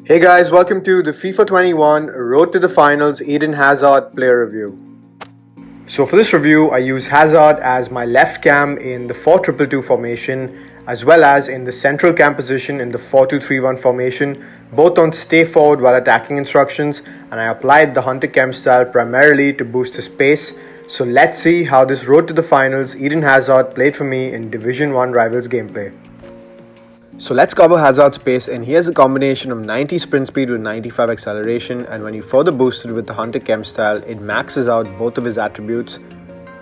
Hey guys, welcome to the FIFA 21 Road to the Finals Eden Hazard player review. So for this review, I use Hazard as my left cam in the 4-2-2 formation as well as in the central cam position in the 4-2-3-1 formation, both on stay forward while attacking instructions, and I applied the hunter cam style primarily to boost his pace. So let's see how this Road to the Finals Eden Hazard played for me in Division 1 Rivals gameplay. So let's cover Hazard's pace, and he has a combination of 90 sprint speed with 95 acceleration, and when you further boost it with the Hunter Chem style, it maxes out both of his attributes.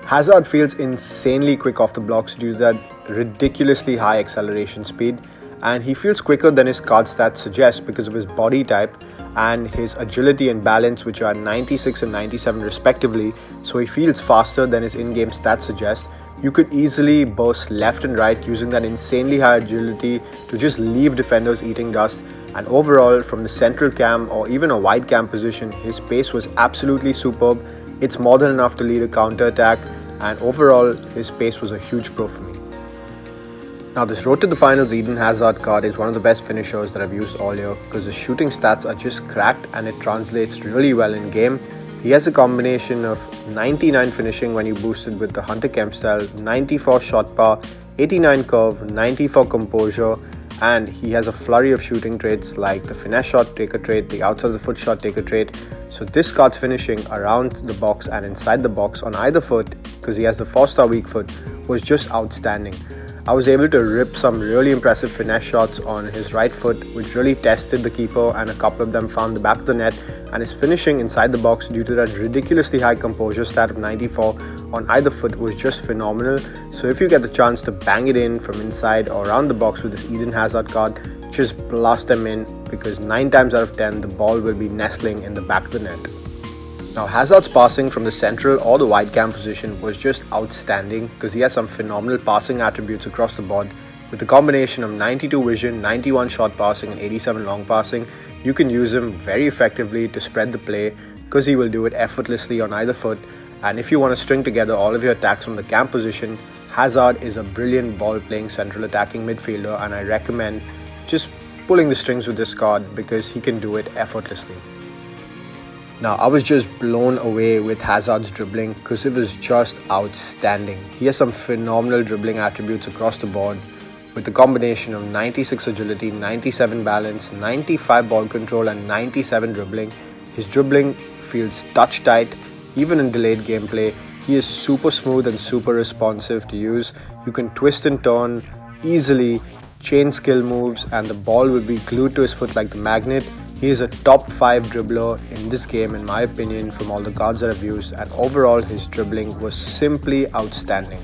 Hazard feels insanely quick off the blocks due to that ridiculously high acceleration speed, and he feels quicker than his card stats suggest because of his body type and his agility and balance, which are 96 and 97 respectively, so he feels faster than his in-game stats suggest. You could easily burst left and right using that insanely high agility to just leave defenders eating dust, and overall from the central cam or even a wide cam position, his pace was absolutely superb. It's more than enough to lead a counter attack, and overall his pace was a huge pro for me. Now this Road to the Finals Eden Hazard card is one of the best finishers that I've used all year because his shooting stats are just cracked and it translates really well in game. He has a combination of 99 finishing when you boost it with the Hunter Chem style, 94 shot power, 89 curve, 94 composure, and he has a flurry of shooting traits like the finesse shot taker trait, the outside of the foot shot taker trait. So this card's finishing around the box and inside the box on either foot, because he has the 4-star weak foot, was just outstanding. I was able to rip some really impressive finesse shots on his right foot, which really tested the keeper, and a couple of them found the back of the net, and his finishing inside the box due to that ridiculously high composure stat of 94 on either foot was just phenomenal. So if you get the chance to bang it in from inside or around the box with this Eden Hazard card, just blast them in, because 9 times out of 10 the ball will be nestling in the back of the net. Now Hazard's passing from the central or the wide cam position was just outstanding because he has some phenomenal passing attributes across the board. With a combination of 92 vision, 91 short passing and 87 long passing, you can use him very effectively to spread the play because he will do it effortlessly on either foot. And if you want to string together all of your attacks from the cam position, Hazard is a brilliant ball playing central attacking midfielder, and I recommend just pulling the strings with this card because he can do it effortlessly. Now, I was just blown away with Hazard's dribbling because it was just outstanding. He has some phenomenal dribbling attributes across the board with the combination of 96 agility, 97 balance, 95 ball control and 97 dribbling. His dribbling feels touch tight even in delayed gameplay. He is super smooth and super responsive to use. You can twist and turn easily, chain skill moves, and the ball will be glued to his foot like the magnet. He is a top 5 dribbler in this game in my opinion from all the cards that I've used, and overall his dribbling was simply outstanding.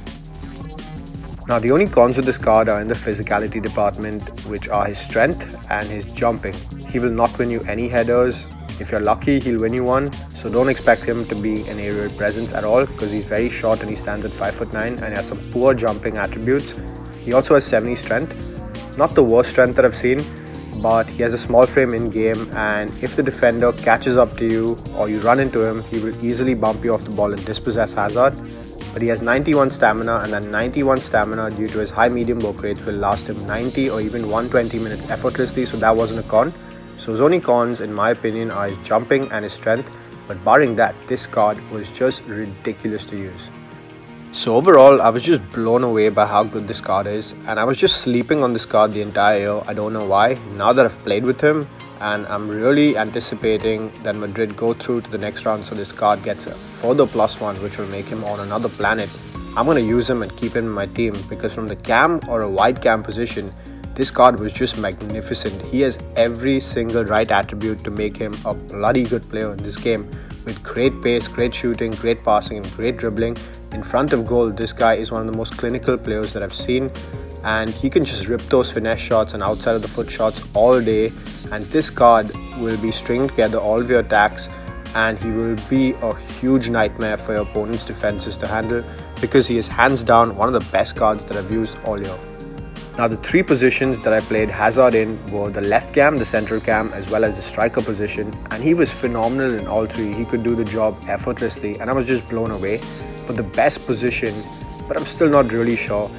Now the only cons with this card are in the physicality department, which are his strength and his jumping. He will not win you any headers. If you're lucky, he'll win you one, so don't expect him to be an aerial presence at all because he's very short and he stands at 5'9" and has some poor jumping attributes. He also has 70 strength, not the worst strength that I've seen, but he has a small frame in game, and if the defender catches up to you or you run into him, he will easily bump you off the ball and dispossess Hazard. But he has 91 stamina, and that 91 stamina due to his high medium work rates will last him 90 or even 120 minutes effortlessly, so that wasn't a con. So his only cons in my opinion are his jumping and his strength, but barring that, this card was just ridiculous to use. So overall, I was just blown away by how good this card is, and I was just sleeping on this card the entire year. I don't know why. Now that I've played with him, and I'm really anticipating that Madrid go through to the next round, so this card gets a further +1, which will make him on another planet. I'm going to use him and keep him in my team because from the cam or a wide cam position, this card was just magnificent. He has every single right attribute to make him a bloody good player in this game, with great pace, great shooting, great passing and great dribbling. In front of goal, this guy is one of the most clinical players that I've seen, and he can just rip those finesse shots and outside of the foot shots all day, and this card will be stringing together all of your attacks, and he will be a huge nightmare for your opponent's defenses to handle because he is hands down one of the best cards that I've used all year. Now the 3 positions that I played Hazard in were the left cam, the central cam as well as the striker position, and he was phenomenal in all 3. He could do the job effortlessly and I was just blown away. But the best position, but I'm still not really sure,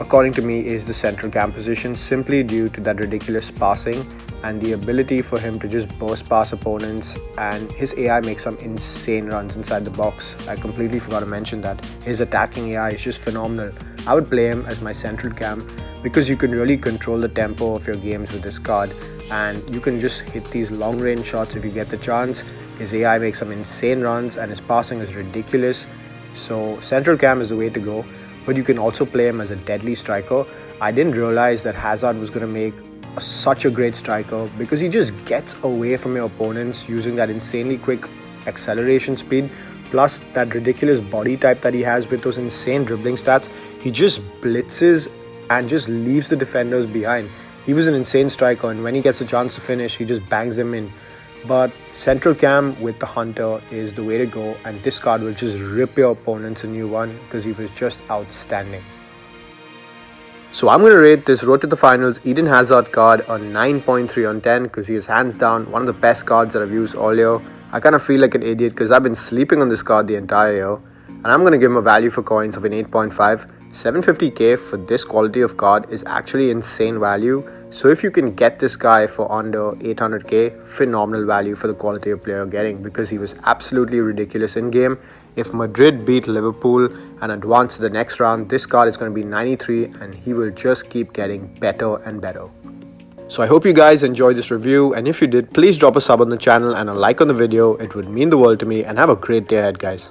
according to me, is the central cam position, simply due to that ridiculous passing and the ability for him to just burst past opponents, and his AI makes some insane runs inside the box. I completely forgot to mention that. His attacking AI is just phenomenal. I would play him as my central cam because you can really control the tempo of your games with this card, and you can just hit these long range shots if you get the chance. His AI makes some insane runs and his passing is ridiculous. So central cam is the way to go, but you can also play him as a deadly striker. I didn't realize that Hazard was going to make such a great striker because he just gets away from your opponents using that insanely quick acceleration speed, plus that ridiculous body type that he has with those insane dribbling stats. He just blitzes and just leaves the defenders behind. He was an insane striker, and when he gets a chance to finish, he just bangs them in. But central cam with the Hunter is the way to go, and this card will just rip your opponents a new one because he was just outstanding. So I'm going to rate this Road to the Finals Eden Hazard card a 9.3 on 10 because he is hands down one of the best cards that I've used all year. I kind of feel like an idiot because I've been sleeping on this card the entire year, and I'm going to give him a value for coins of an 8.5. 750k for this quality of card is actually insane value. So if you can get this guy for under 800k, phenomenal value for the quality of player you're getting because he was absolutely ridiculous in game. If Madrid beat Liverpool and advance to the next round, this card is going to be 93 and he will just keep getting better and better. So I hope you guys enjoyed this review, and if you did, please drop a sub on the channel and a like on the video. It would mean the world to me, and have a great day ahead, guys.